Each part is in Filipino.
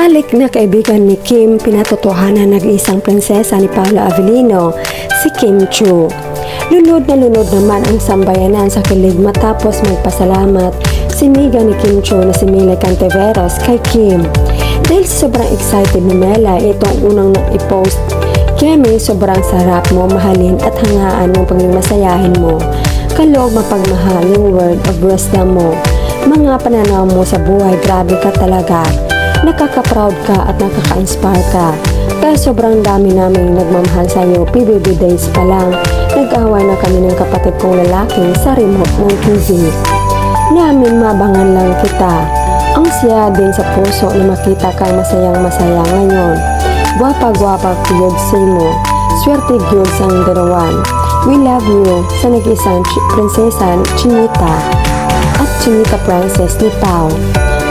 Matalik na kaibigan ni Kim, pinatotohanan nag-isang prinsesa ni Paolo Avellino, si Kim Chiu. Lunod na lunod naman ang sambayanan sa kilig matapos magpasalamat si miga ni Kim Chiu na si Mila Cantiveros kay Kim. Dahil sobrang excited ni Mela, itong unang i-post, Kemi, sobrang sarap mo, mahalin at hangaan ng pagmasayahin mo. Kaloob mapagmahal yung word of wisdom mo. Mga pananaw mo sa buhay, grabe ka talaga. Nakaka-proud ka at nakaka-inspire ka. Kaya sobrang dami naming nagmamahal sa iyo. PBB days pa lang, nag-away na kami ng kapatid kong lalaki sa remote ng TV. Namin mabangan lang kita. Ang siya din sa puso na makita kang masayang-masaya ngayon. Gwapa-gwapa kuyod sa mo. Swerte gyud sang darawan. We love you sa nag-isang prinsesa Chinita at Chinita Princess ni Pao.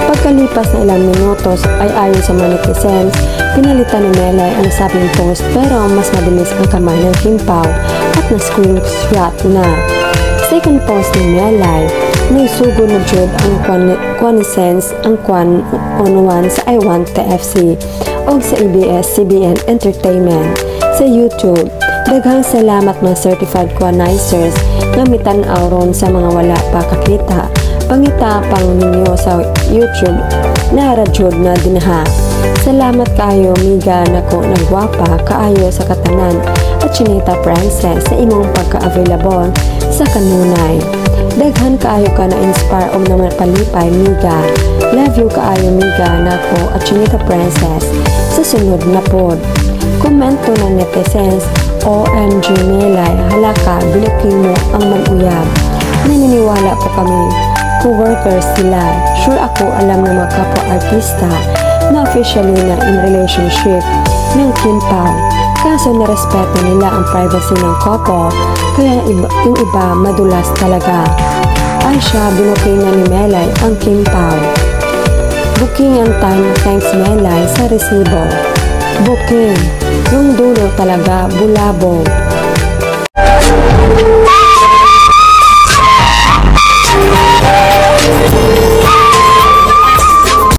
Pagkalipas na ilang minutos ay ayon sa mga netizens, pinalitan ni Melay ang sabing post pero mas mabilis ang kamay ng Kim Pao at na-screenshot na. Second post ni Melay, naisugo na jud ang connoissance ang kwan on sa I Want TFC o sa ABS-CBN Entertainment sa YouTube. Daghang salamat mga certified quanizers nga mitan-aw ron sa mga wala pa kakita. Pangitapang ninyo sa YouTube na radyod na dinaha. Salamat kaayo miga nako nagwapa kaayo sa katanan at Chinita Princess sa imong pagka-available sa kanunay. Daghan kaayo ka na inspire o naman palipay miga. Love you kaayo miga nako at Chinita Princess sa sunod na pod. Komento ng netizens, OMG Melay, halaka, binuking mo ang mag-uyab. Naniniwala po kami, co-workers sila. Sure ako alam ng mga kapwa-artista na officially na in relationship ng Kim Pao. Kaso narespeto nila ang privacy ng couple, kaya yung iba madulas talaga. Ay siya, binuking na ni Melay ang Kim Pao. Booking ang time, thanks Melay sa resibo. Booking, yung dulo talaga, bulabog.